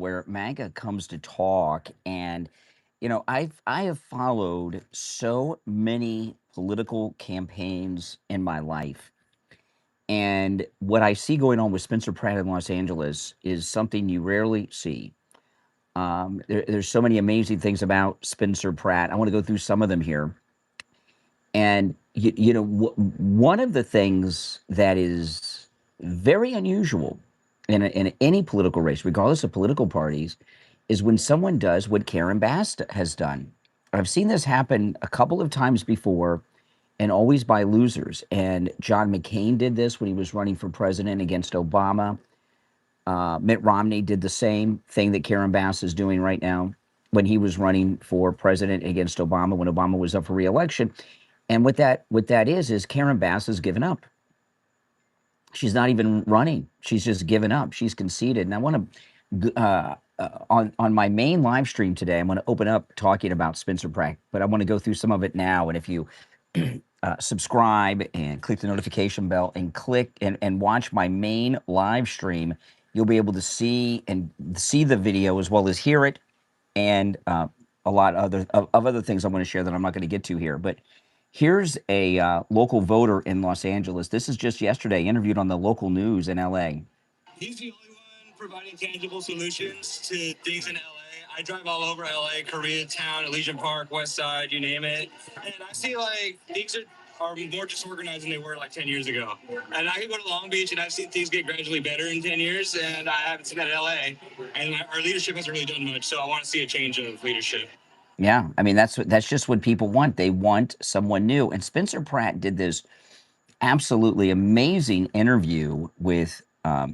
where MAGA comes to talk, and I have followed so many political campaigns in my life, and what I see going on with Spencer Pratt in Los Angeles is something you rarely see. There's so many amazing things about Spencer Pratt. I want to go through some of them here. And one of the things that is very unusual in any political race, regardless of political parties, is when someone does what Karen Bass has done. I've seen this happen a couple of times before, and always by losers. And John McCain did this when he was running for president against Obama. Mitt Romney did the same thing that Karen Bass is doing right now when he was running for president against Obama, when Obama was up for re-election. And what that is Karen Bass has given up. She's not even running. She's just given up. She's conceded. And I want to, on my main live stream today, I'm going to open up talking about Spencer Pratt, but I want to go through some of it now. And if you subscribe and click the notification bell and click and watch my main live stream, you'll be able to see the video as well as hear it, and a lot of other things I want to share that I'm not going to get to here. But here's a local voter in Los Angeles. This is just yesterday, interviewed on the local news in LA. He's the only one providing tangible solutions to things in LA. I drive all over LA, Koreatown, Elysian Park, West Side, you name it. And I see like things are more disorganized than they were like 10 years ago. And I can go to Long Beach and I've seen things get gradually better in 10 years, and I haven't seen that in LA. And our leadership hasn't really done much, so I want to see a change of leadership. Yeah, I mean, that's just what people want. They want someone new. And Spencer Pratt did this absolutely amazing interview with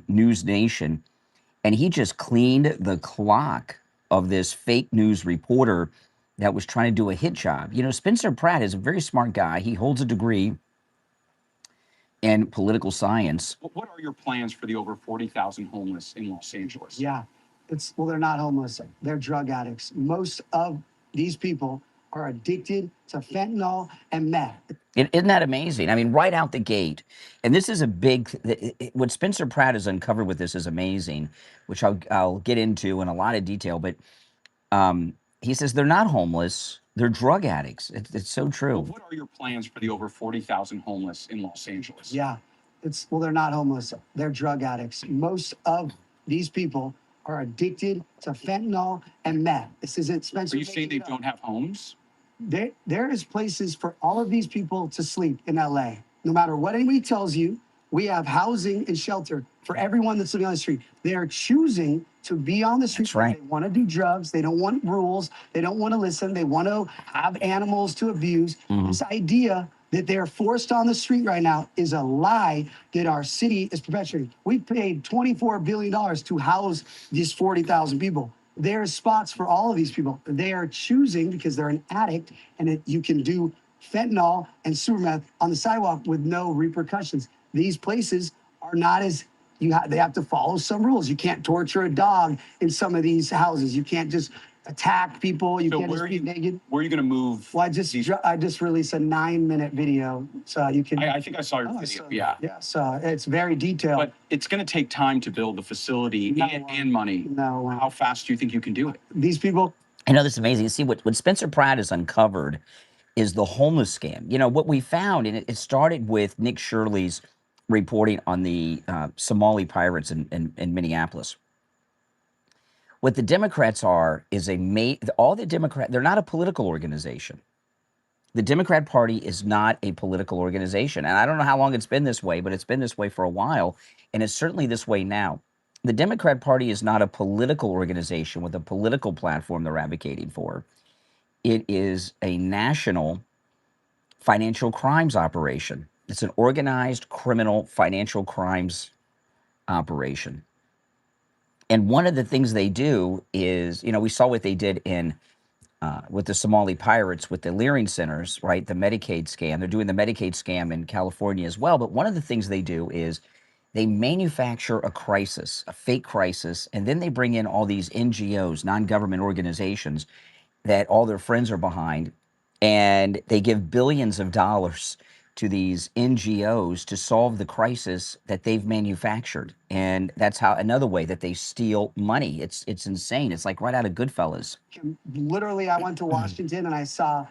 News Nation, and he just cleaned the clock of this fake news reporter that was trying to do a hit job. Spencer Pratt is a very smart guy. He holds a degree in political science. What are your plans for the over 40,000 homeless in Los Angeles? Yeah, they're not homeless. They're drug addicts. Most of these people are addicted to fentanyl and meth. Isn't that amazing? I mean, right out the gate. And this is a big, what Spencer Pratt has uncovered with this is amazing, which I'll get into in a lot of detail. But he says they're not homeless. They're drug addicts. It's so true. What are your plans for the over 40,000 homeless in Los Angeles? Yeah, they're not homeless. They're drug addicts. Most of these people are addicted to fentanyl and meth. This isn't Spencer. Are you saying they don't have homes? There is places for all of these people to sleep in LA. No matter what anybody tells you, we have housing and shelter for everyone that's living on the street. They are choosing to be on the street. That's right. They want to do drugs. They don't want rules. They don't want to listen. They want to have animals to abuse. Mm-hmm. This idea that they're forced on the street right now is a lie that our city is perpetuating. We paid $24 billion to house these 40,000 people. There's spots for all of these people. They are choosing because they're an addict, and you can do fentanyl and sewer meth on the sidewalk with no repercussions. These places are not as they have to follow some rules. You can't torture a dog in some of these houses. You can't just attack people. You can't just be naked. Where are you going to move? Well, I just released a 9-minute video, so you can. I think I saw your video. Yeah. So it's very detailed. But it's going to take time to build the facility and money. No. How fast do you think you can do it? These people. This is amazing. See, what Spencer Pratt has uncovered is the homeless scam. What we found, and it started with Nick Shirley's reporting on the Somali pirates in Minneapolis. What the Democrats are is they're not a political organization. The Democrat Party is not a political organization. And I don't know how long it's been this way, but it's been this way for a while. And it's certainly this way now. The Democrat Party is not a political organization with a political platform they're advocating for. It is a national financial crimes operation. It's an organized criminal financial crimes operation. And one of the things they do is, we saw what they did with the Somali pirates, with the Leering centers, right? The Medicaid scam. They're doing the Medicaid scam in California as well. But one of the things they do is they manufacture a crisis, a fake crisis, and then they bring in all these NGOs, non-government organizations that all their friends are behind, and they give billions of dollars to these NGOs to solve the crisis that they've manufactured. And that's how another way that they steal money. It's insane. It's like right out of Goodfellas. Literally, I went to Washington and I saw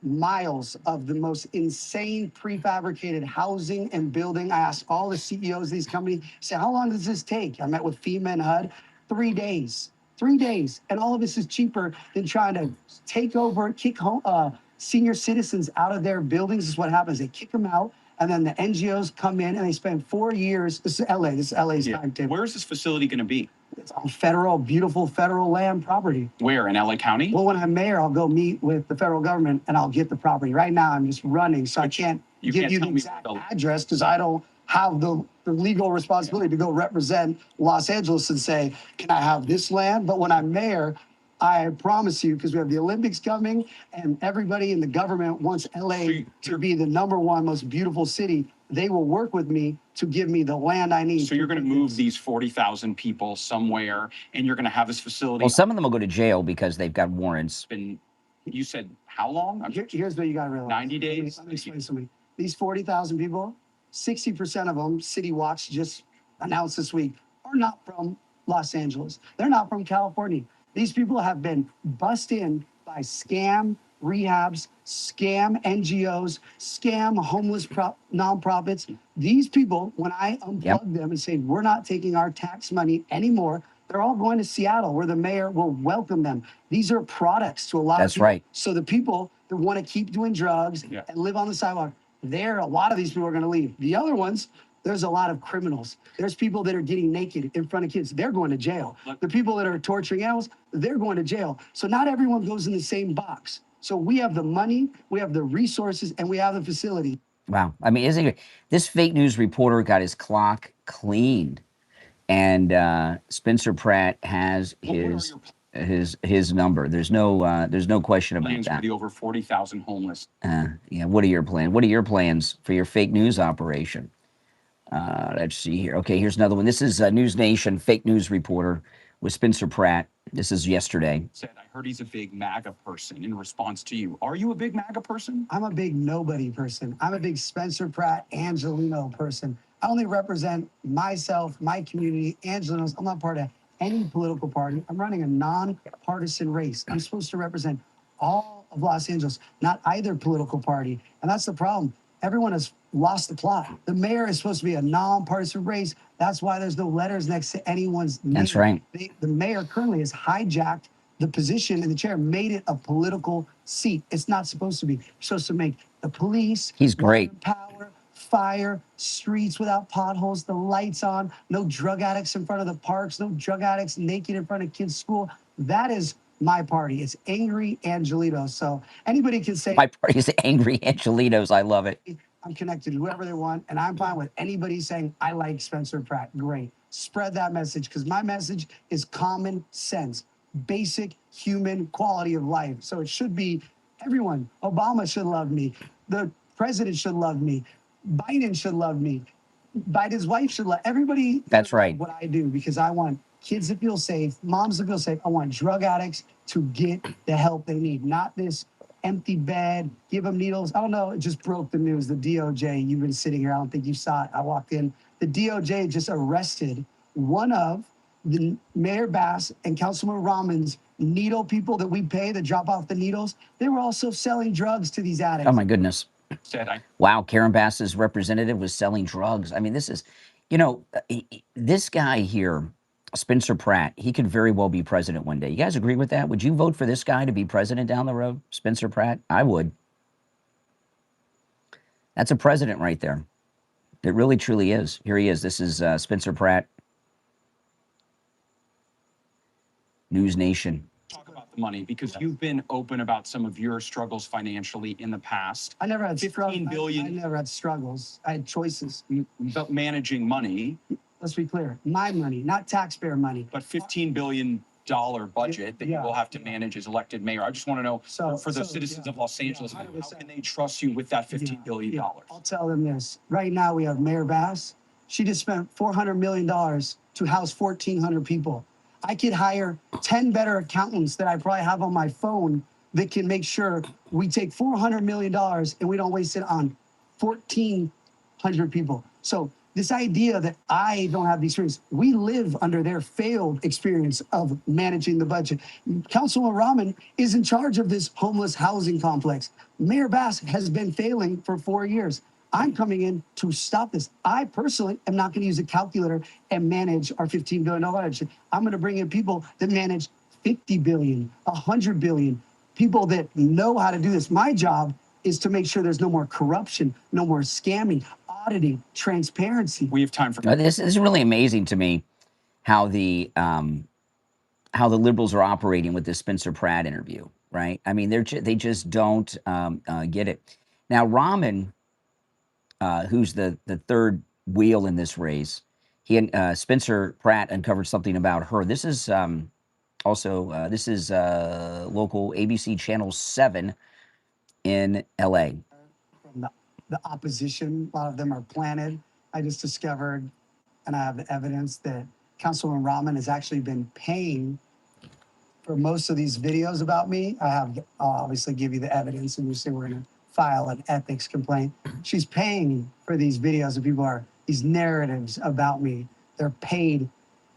miles of the most insane prefabricated housing and building. I asked all the CEOs of these companies, say, how long does this take? I met with FEMA and HUD, 3 days. 3 days. And all of this is cheaper than trying to take over, kick home, senior citizens out of their buildings. This is what happens. They kick them out. And then the NGOs come in and they spend 4 years. This is LA. This is LA's timetable. Where is this facility going to be? It's on federal, beautiful federal land property. Where, in LA County? Well, when I'm mayor, I'll go meet with the federal government and I'll get the property. Right now, I'm just running, so I can't give you the exact address because I don't have the legal responsibility to go represent Los Angeles and say, can I have this land? But when I'm mayor, I promise you, because we have the Olympics coming and everybody in the government wants LA to be the #1 most beautiful city, they will work with me to give me the land I need. So you're going to move these 40,000 people somewhere and you're going to have this facility. Well, some of them will go to jail because they've got warrants. You said how long? Here's what you got to realize. 90 days? Let me explain something. These 40,000 people, 60% of them, City Watch just announced this week, are not from Los Angeles. They're not from California. These people have been bussed in by scam rehabs, scam NGOs, scam homeless nonprofits. These people, when I unplug them and say, we're not taking our tax money anymore, they're all going to Seattle where the mayor will welcome them. These are products to a lot of people. That's right. So the people that want to keep doing drugs and live on the sidewalk, a lot of these people are going to leave. The other ones, there's a lot of criminals. There's people that are getting naked in front of kids. They're going to jail. The people that are torturing animals, they're going to jail. So not everyone goes in the same box. So we have the money, we have the resources, and we have the facility. Wow. I mean, isn't it? This fake news reporter got his clock cleaned. And Spencer Pratt has his number. There's no question about plans that. For the over 40,000 homeless. Yeah. What are your plans? What are your plans for your fake news operation? Let's see here. Okay, here's another one. This is News Nation fake news reporter with Spencer Pratt. This is yesterday. Said, I heard he's a big MAGA person in response to you. Are you a big MAGA person? I'm a big nobody person. I'm a big Spencer Pratt, Angelino person. I only represent myself, my community, Angelinos. I'm not part of any political party. I'm running a nonpartisan race. I'm supposed to represent all of Los Angeles, not either political party. And that's the problem. Everyone has lost the plot. The mayor is supposed to be a nonpartisan race. That's why there's no letters next to anyone's name. That's right. The mayor currently has hijacked the position in the chair, made it a political seat. It's not supposed to be. You're supposed to make the police. He's great. Power, fire, streets without potholes, the lights on, no drug addicts in front of the parks, no drug addicts naked in front of kids' school. That is my party. It's Angry Angelinos. So anybody can say... My party is Angry Angelinos. I love it. I'm connected to whoever they want, and I'm fine with anybody saying, I like Spencer Pratt. Great. Spread that message, because my message is common sense, basic human quality of life. So it should be everyone. Obama should love me. The president should love me. Biden should love me. Biden's wife should love everybody. That's right. What I do, because I want kids to feel safe, moms to feel safe. I want drug addicts to get the help they need, not this empty bed, give them needles. I don't know. It just broke the news. The DOJ, you've been sitting here. I don't think you saw it. I walked in. The DOJ just arrested one of the Mayor Bass and Councilman Rahman's needle people that we pay to drop off the needles. They were also selling drugs to these addicts. Oh, my goodness. Wow, Karen Bass's representative was selling drugs. I mean, this is, this guy here, Spencer Pratt, he could very well be president one day. You guys agree with that? Would you vote for this guy to be president down the road, Spencer Pratt? I would. That's a president right there. It really, truly is. Here he is. This is Spencer Pratt. News Nation. Talk about the money, because you've been open about some of your struggles financially in the past. I never had struggles. $15 billion. I never had struggles. I had choices. About managing money. Let's be clear. My money, not taxpayer money. But $15 billion budget that you will have to manage as elected mayor. I just want to know, for the citizens of Los Angeles, how can they trust you with that $15 billion? I'll tell them this. Right now, we have Mayor Bass. She just spent $400 million to house 1,400 people. I could hire 10 better accountants that I probably have on my phone that can make sure we take $400 million and we don't waste it on 1,400 people. So this idea that I don't have the experience, we live under their failed experience of managing the budget. Councilman Rahman is in charge of this homeless housing complex. Mayor Bass has been failing for 4 years. I'm coming in to stop this. I personally am not going to use a calculator and manage our $15 billion budget. I'm going to bring in people that manage 50 billion, 100 billion, people that know how to do this. My job is to make sure there's no more corruption, no more scamming, auditing, transparency. We have time for This is really amazing to me how the liberals are operating with this Spencer Pratt interview, right? I mean, they just don't get it. Now, Rahman, who's the third wheel in this race, Spencer Pratt uncovered something about her. This is also local ABC Channel 7 in LA. From the opposition, a lot of them are planted. I just discovered, and I have the evidence, that Councilman Rahman has actually been paying for most of these videos about me. I'll obviously give you the evidence, and you say we're going to file an ethics complaint. She's paying for these videos of these narratives about me. They're paid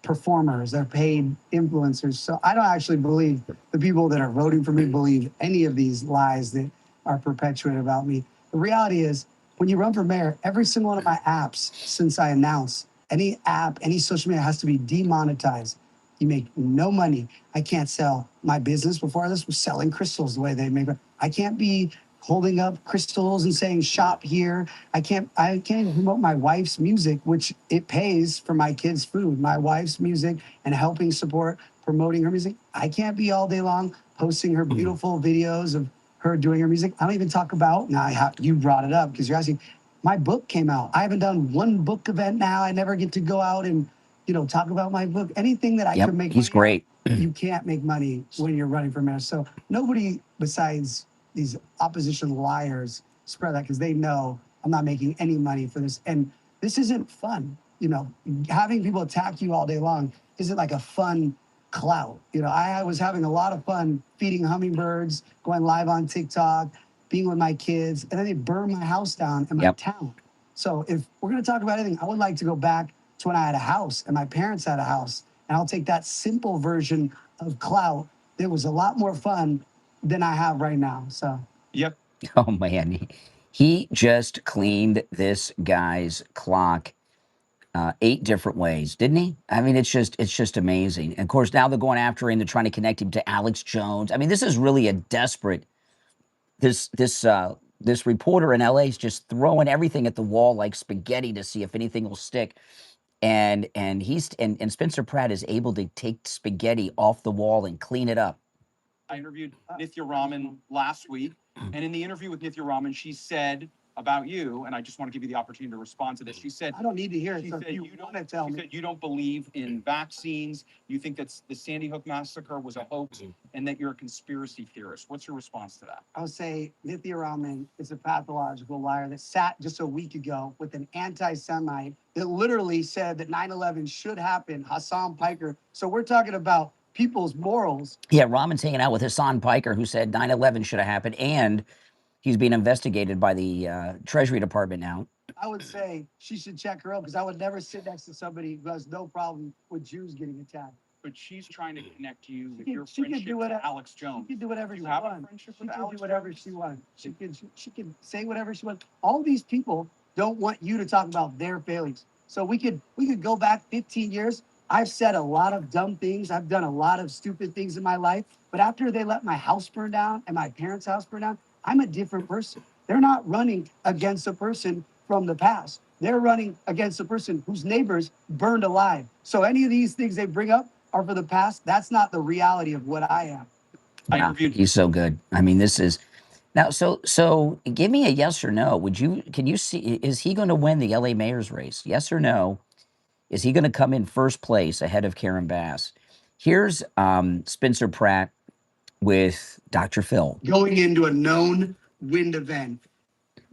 performers, they're paid influencers. So I don't actually believe the people that are voting for me believe any of these lies that are perpetuated about me. The reality is, when you run for mayor, every single one of my apps since I announced, any app, any social media has to be demonetized. You make no money. I can't sell my business. Before this was selling crystals the way they make it. I can't be holding up crystals and saying shop here. I can't even promote my wife's music, which it pays for my kids' food. My wife's music and helping support promoting her music. I can't be all day long posting her beautiful videos of her doing her music. I don't even talk about, you brought it up because you're asking, my book came out. I haven't done one book event now. I never get to go out and, talk about my book. Anything that I can make he's money great. You can't make money when you're running for mayor. So nobody besides these opposition liars spread that because they know I'm not making any money for this. And this isn't fun. Having people attack you all day long isn't like a fun clout. I was having a lot of fun feeding hummingbirds, going live on TikTok, being with my kids, and then they burned my house down in my town. So if we're going to talk about anything, I would like to go back to when I had a house and my parents had a house. And I'll take that simple version of clout that was a lot more fun than I have right now. So, yep. Oh man, he just cleaned this guy's clock 8 different ways, didn't he? I mean, it's just amazing. And of course, now they're going after him. They're trying to connect him to Alex Jones. I mean, this is really a desperate. This reporter in LA is just throwing everything at the wall like spaghetti to see if anything will stick. And Spencer Pratt is able to take spaghetti off the wall and clean it up. I interviewed Nithya Rahman last week, and in the interview with Nithya Rahman, she said about you, and I just want to give you the opportunity to respond to this. She said, I don't need to hear it. She So said you want to tell me. you don't believe in vaccines. You think that the Sandy Hook massacre was a hoax, and that you're a conspiracy theorist. What's your response to that? I would say Nithya Rahman is a pathological liar that sat just a week ago with an anti-Semite that literally said that 9/11 should happen, Hassan Piker. So we're talking about people's morals. Yeah, Rahman's hanging out with Hassan Piker, who said 9/11 should have happened, and he's being investigated by the Treasury Department now. I would say she should check her out because I would never sit next to somebody who has no problem with Jews getting attacked. But she's trying to connect you with your friendship to Alex Jones. She can do whatever she You have a wants. friendship She with can Alex do whatever Jones? she wants. She can say whatever she wants. All these people don't want you to talk about their failings. So we could go back 15 years. I've said a lot of dumb things. I've done a lot of stupid things in my life. But after they let my house burn down and my parents' house burn down, I'm a different person. They're not running against a person from the past. They're running against a person whose neighbors burned alive. So any of these things they bring up are for the past. That's not the reality of what I am. Wow, he's so good. I mean, this is now. So give me a yes or no. Can you see? Is he going to win the LA mayor's race? Yes or no? Is he going to come in first place ahead of Karen Bass? Here's Spencer Pratt with Dr. Phil. Going into a known wind event.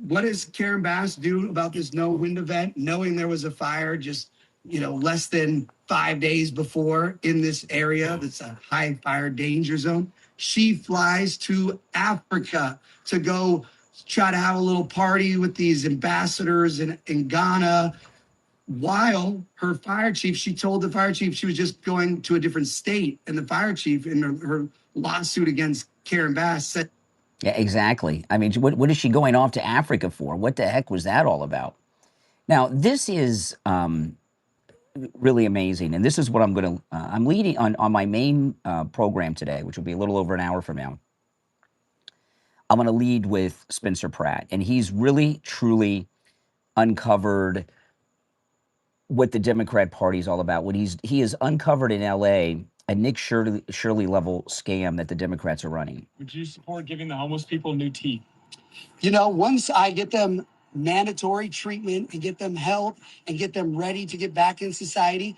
What does Karen Bass do about this known wind event, knowing there was a fire just, less than 5 days before in this area that's a high fire danger zone? She flies to Africa to go try to have a little party with these ambassadors in Ghana. While her fire chief, she told the fire chief she was just going to a different state. And the fire chief in her lawsuit against Karen Bass said, yeah, exactly. I mean, what is she going off to Africa for? What the heck was that all about? Now, this is really amazing. And this is what I'm going to, I'm leading on my main program today, which will be a little over an hour from now. I'm going to lead with Spencer Pratt. And he's really, truly uncovered what the Democrat Party is all about. What he has uncovered in LA a Nick Shirley level scam that the Democrats are running. Would you support giving the homeless people new teeth? You know, once I get them mandatory treatment and get them help and get them ready to get back in society,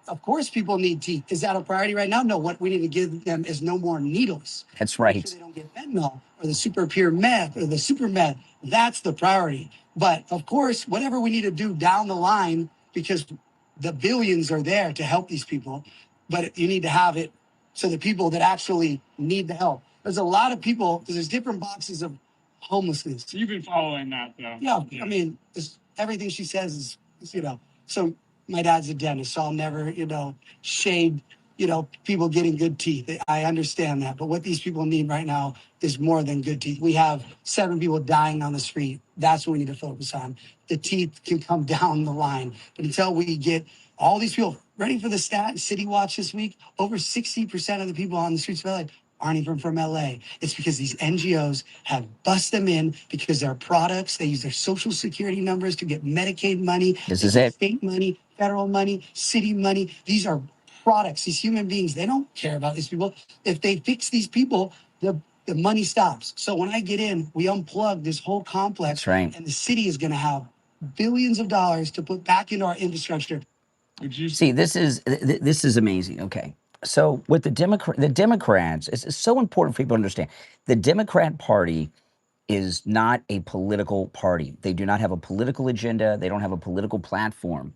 of course people need teeth. Is that a priority right now? No, what we need to give them is no more needles. That's right. Make sure they don't get fentanyl or the super pure meth or the super meth. That's the priority. But of course, whatever we need to do down the line, because the billions are there to help these people, but you need to have it so the people that actually need the help. There's a lot of people, because there's different boxes of homelessness. So you've been following that, though. Yeah. I mean, everything she says is, so my dad's a dentist, so I'll never, shade, people getting good teeth. I understand that. But what these people need right now is more than good teeth. We have 7 people dying on the street. That's what we need to focus on. The teeth can come down the line. But until we get all these people ready for the City Watch this week, over 60% of the people on the streets of LA aren't even from LA. It's because these NGOs have bust them in because they're products. They use their social security numbers to get Medicaid money. This is it. State money, federal money, city money. These are products, these human beings. They don't care about these people. If they fix these people, the money stops. So when I get in, we unplug this whole complex. That's right. And the city is going to have billions of dollars to put back into our infrastructure. See, this is amazing. Okay. So with the Democrats, it's so important for people to understand. The Democrat Party is not a political party. They do not have a political agenda. They don't have a political platform.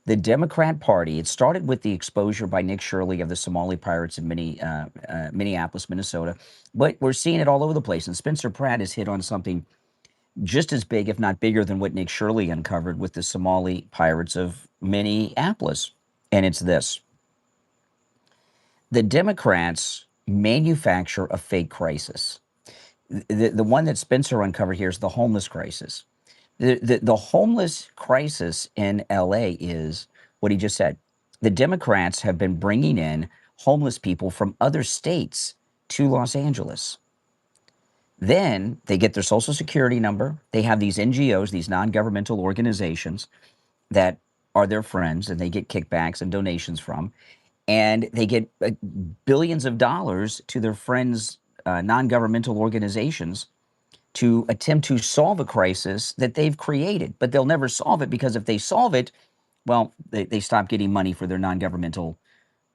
The Democrat Party, it started with the exposure by Nick Shirley of the Somali pirates in Minneapolis, Minnesota, but we're seeing it all over the place. And Spencer Pratt has hit on something just as big, if not bigger, than what Nick Shirley uncovered with the Somali pirates of Minneapolis. And it's this. The Democrats manufacture a fake crisis. The one that Spencer uncovered here is the homeless crisis. The homeless crisis in LA is what he just said. The Democrats have been bringing in homeless people from other states to Los Angeles. Then they get their social security number. They have these NGOs, these non-governmental organizations that are their friends, and they get kickbacks and donations from. And they get billions of dollars to their friends' non-governmental organizations to attempt to solve a crisis that they've created. But they'll never solve it, because if they solve it, well, they stop getting money for their non-governmental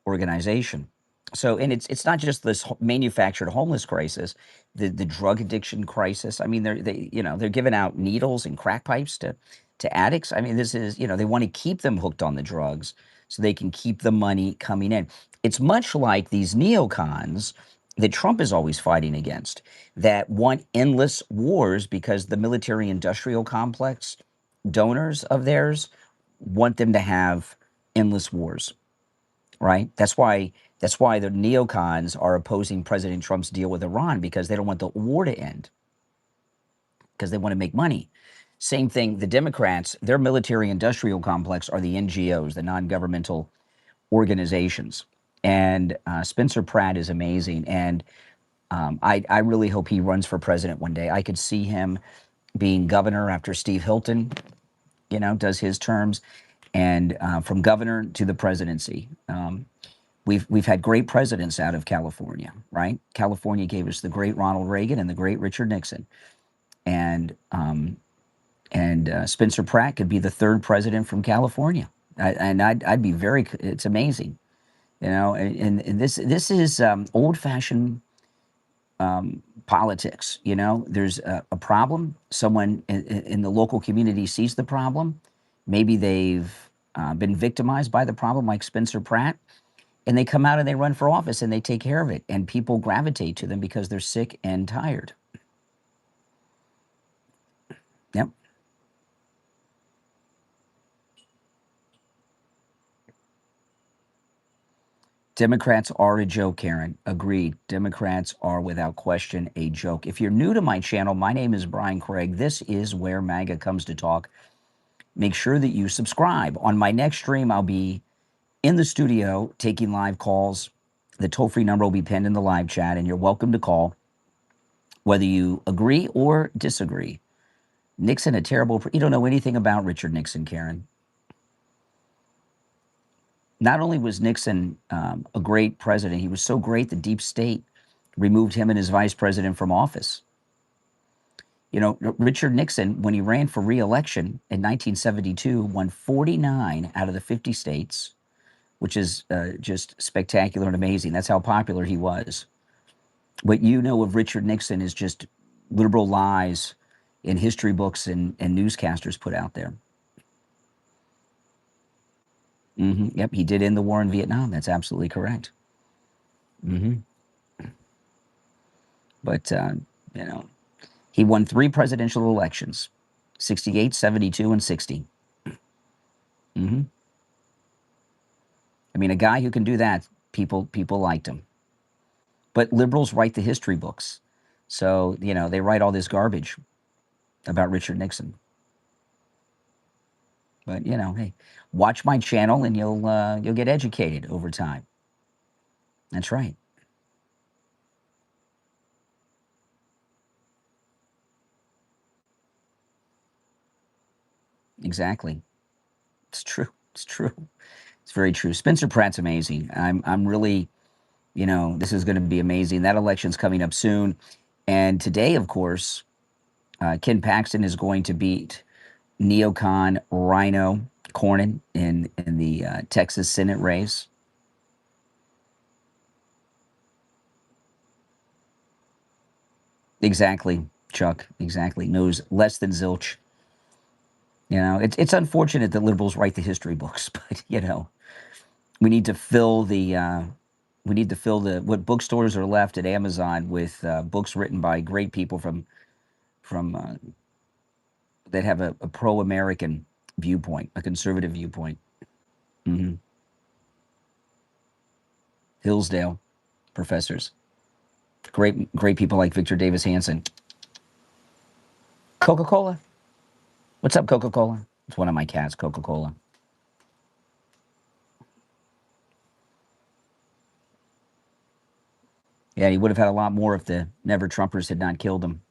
organization. So, and it's not just this manufactured homeless crisis, the drug addiction crisis. I mean, they're giving out needles and crack pipes to addicts. I mean, this is, they want to keep them hooked on the drugs so they can keep the money coming in. It's much like these neocons that Trump is always fighting against, that want endless wars because the military-industrial complex donors of theirs want them to have endless wars, right? That's why the neocons are opposing President Trump's deal with Iran, because they don't want the war to end, because they want to make money. Same thing, the Democrats, their military-industrial complex are the NGOs, the non-governmental organizations. And Spencer Pratt is amazing. And I really hope he runs for president one day. I could see him being governor after Steve Hilton, does his terms, and from governor to the presidency. We've had great presidents out of California, right? California gave us the great Ronald Reagan and the great Richard Nixon. And Spencer Pratt could be the 3rd president from California. I'd be it's amazing. And this is old-fashioned politics. There's a problem. Someone in the local community sees the problem. Maybe they've been victimized by the problem, like Spencer Pratt, and they come out and they run for office and they take care of it. And people gravitate to them because they're sick and tired. Yep. Democrats are a joke, Karen. Agreed. Democrats are without question a joke. If you're new to my channel, my name is Brian Craig. This is where MAGA comes to talk. Make sure that you subscribe. On my next stream, I'll be in the studio taking live calls. The toll-free number will be pinned in the live chat, and you're welcome to call, whether you agree or disagree. Nixon, a terrible... You don't know anything about Richard Nixon, Karen. Not only was Nixon a great president, he was so great the deep state removed him and his vice president from office. You know, Richard Nixon, when he ran for re-election in 1972, won 49 out of the 50 states, which is just spectacular and amazing. That's how popular he was. What you know of Richard Nixon is just liberal lies in history books and newscasters put out there. Yep, he did end the war in Vietnam. That's absolutely correct. But, you know, he won 3 presidential elections, 68, 72, and 60. I mean, a guy who can do that, people liked him. But liberals write the history books. So, you know, they write all this garbage about Richard Nixon. But, you know, hey, watch my channel and you'll get educated over time. That's right. Exactly. It's true. It's true. It's very true. Spencer Pratt's amazing. I'm really, you know, this is going to be amazing. That election's coming up soon. And today, of course, Ken Paxton is going to beat neocon Rhino Cornyn in the Texas Senate race. Exactly, Chuck. Exactly. Knows less than zilch. You know, it's unfortunate that liberals write the history books, but, you know, we need to fill the what bookstores are left at Amazon with books written by great people from that have a pro-American viewpoint, a conservative viewpoint. Hillsdale professors, great people like Victor Davis Hanson. Coca-Cola. What's up, Coca-Cola? It's one of my cats, Coca-Cola. Yeah, he would have had a lot more if the Never Trumpers had not killed him,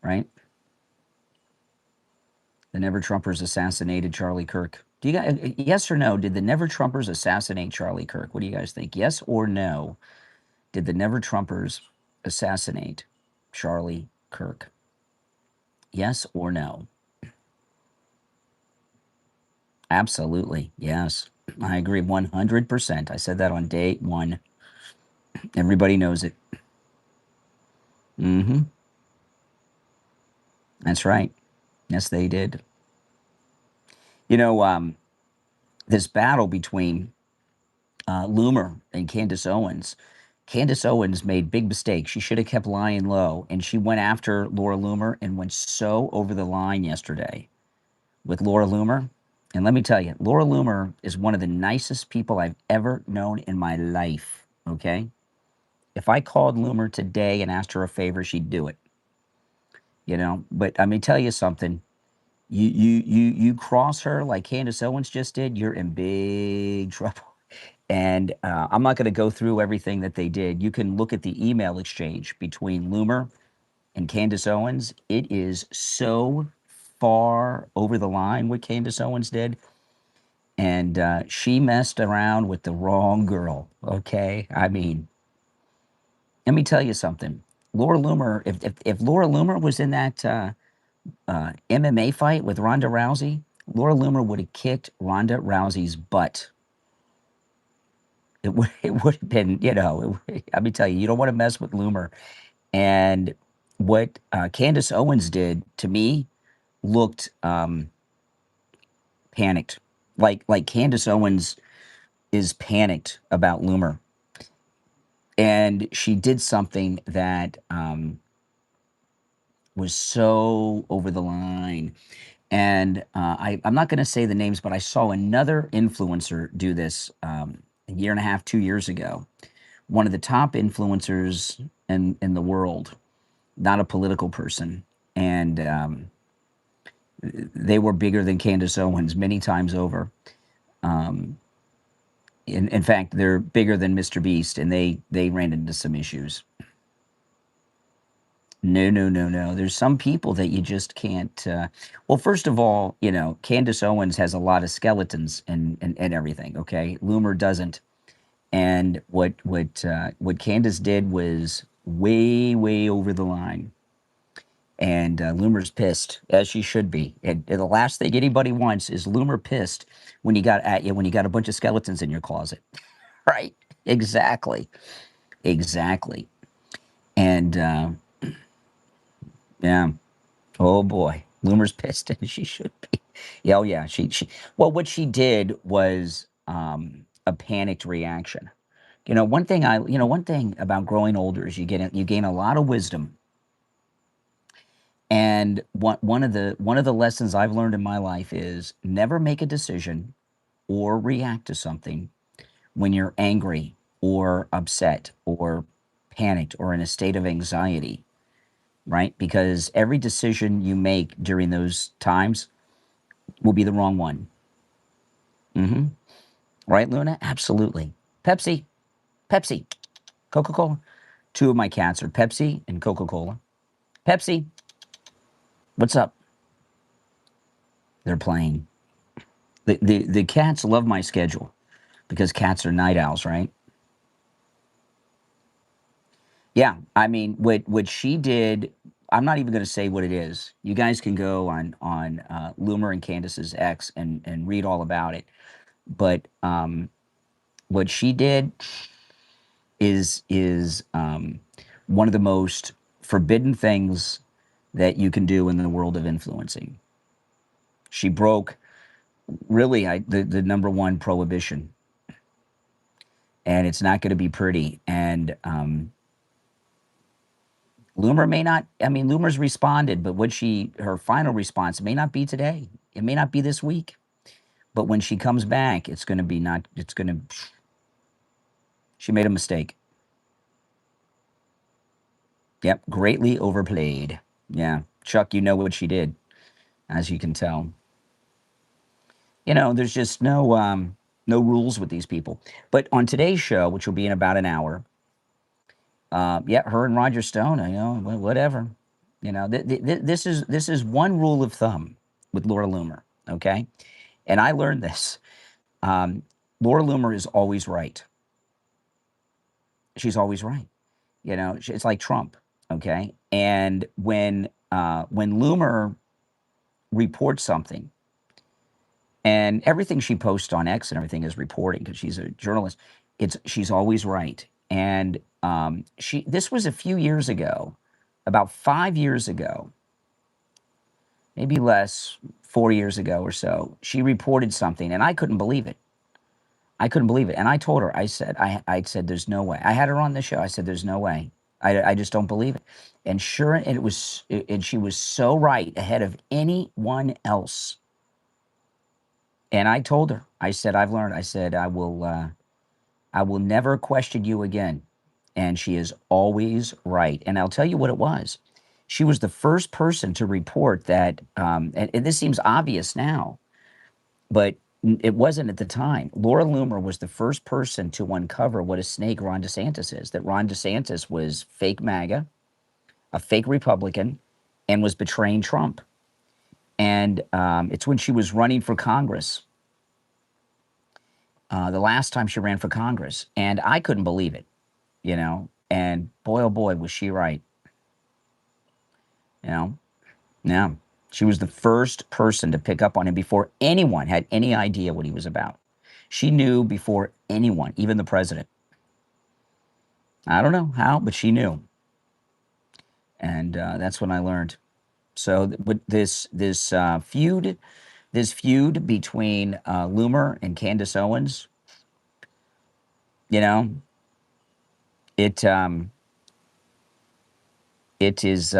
right? The Never Trumpers assassinated Charlie Kirk. Do you guys, yes or no, did the Never Trumpers assassinate Charlie Kirk? What do you guys think? Yes or no, did the Never Trumpers assassinate Charlie Kirk? Yes or no? Absolutely, yes. I agree 100%. I said that on day 1. Everybody knows it. That's right. Yes, they did. You know, this battle between Loomer and Candace Owens. Candace Owens made big mistakes. She should have kept lying low, and she went after Laura Loomer and went so over the line yesterday with Laura Loomer. And let me tell you, Laura Loomer is one of the nicest people I've ever known in my life, okay? If I called Loomer today and asked her a favor, she'd do it. You know, but let me tell you something. You cross her like Candace Owens just did, you're in big trouble. And I'm not going to go through everything that they did. You can look at the email exchange between Loomer and Candace Owens. It is so far over the line what Candace Owens did. And she messed around with the wrong girl, okay? I mean, let me tell you something. Laura Loomer, if Laura Loomer was in that MMA fight with Ronda Rousey, Laura Loomer would have kicked Ronda Rousey's butt. It would have been, you know, let me tell you, you don't want to mess with Loomer. And what Candace Owens did, to me, looked panicked. Like Candace Owens is panicked about Loomer. And she did something that was so over the line. And I'm not going to say the names, but I saw another influencer do this a year and a half, 2 years ago. One of the top influencers in the world, not a political person. And they were bigger than Candace Owens many times over. In fact, they're bigger than Mr. Beast, and they ran into some issues. No. There's some people that you just can't. Well, first of all, you know, Candace Owens has a lot of skeletons and everything. Okay, Loomer doesn't. And what Candace did was way over the line. And Loomer's pissed, as she should be. And the last thing anybody wants is Loomer pissed when you got at you when you got a bunch of skeletons in your closet, right? Exactly. And yeah, oh boy, Loomer's pissed, and she should be. Yeah, oh yeah, she. Well, what she did was a panicked reaction. One thing about growing older is you gain a lot of wisdom. And one of the lessons I've learned in my life is never make a decision or react to something when you're angry or upset or panicked or in a state of anxiety, right? Because every decision you make during those times will be the wrong one. Right, Luna? Absolutely. Pepsi, Coca-Cola. Two of my cats are Pepsi and Coca-Cola. Pepsi, what's up? They're playing. The cats love my schedule because cats are night owls, right? Yeah, I mean, what she did, I'm not even going to say what it is. You guys can go on Loomer and Candace's X and read all about it. But what she did is one of the most forbidden things that you can do in the world of influencing. She broke really the number one prohibition, and it's not going to be pretty. And Loomer may not. I mean, Loomer's responded, but her final response may not be today. It may not be this week. But when she comes back, it's going to be not. It's going to. She made a mistake. Yep, greatly overplayed. Yeah, Chuck, you know what she did, as you can tell. There's just no rules with these people. But on today's show, which will be in about an hour, yeah, her and Roger Stone, whatever. This is one rule of thumb with Laura Loomer, okay? And I learned this. Laura Loomer is always right. She's always right. It's like Trump, okay? And when Loomer reports something, and everything she posts on X and everything is reporting because she's a journalist, she's always right. And this was a few years ago, about 5 years ago, maybe less, 4 years ago or so. She reported something, and I couldn't believe it. And I told her, I said, there's no way. I had her on the show. I said, there's no way. I just don't believe it. And sure, and she was so right, ahead of anyone else. And I told her, I said, I've learned. I said, I will never question you again. And she is always right. And I'll tell you what it was. She was the first person to report that, and this seems obvious now, but it wasn't at the time. Laura Loomer was the first person to uncover what a snake Ron DeSantis is, that Ron DeSantis was fake MAGA, a fake Republican, and was betraying Trump. And it's when she was running for Congress, the last time she ran for Congress. And I couldn't believe it, and boy, oh boy, was she right. Yeah. She was the first person to pick up on him before anyone had any idea what he was about. She knew before anyone, even the president. I don't know how, but she knew. And that's when I learned. So with this feud between Loomer and Candace Owens, it is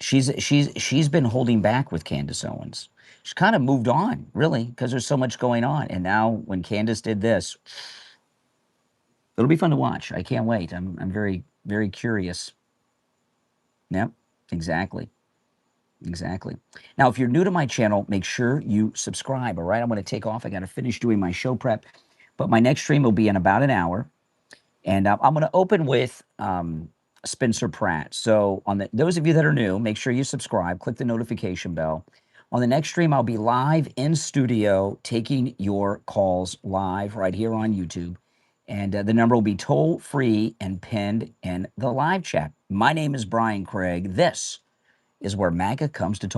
she's been holding back with Candace Owens. She's kind of moved on, really, because there's so much going on. And now when Candace did this, it'll be fun to watch. I can't wait. I'm very, very curious. Yep, exactly. Exactly. Now, if you're new to my channel, make sure you subscribe, all right? I'm going to take off. I got to finish doing my show prep. But my next stream will be in about an hour. And I'm going to open with Spencer Pratt. So on those of you that are new, make sure you subscribe. Click the notification bell. On the next stream, I'll be live in studio taking your calls live right here on YouTube. And the number will be toll-free and pinned in the live chat. My name is Brian Craig. This is where MAGA comes to talk.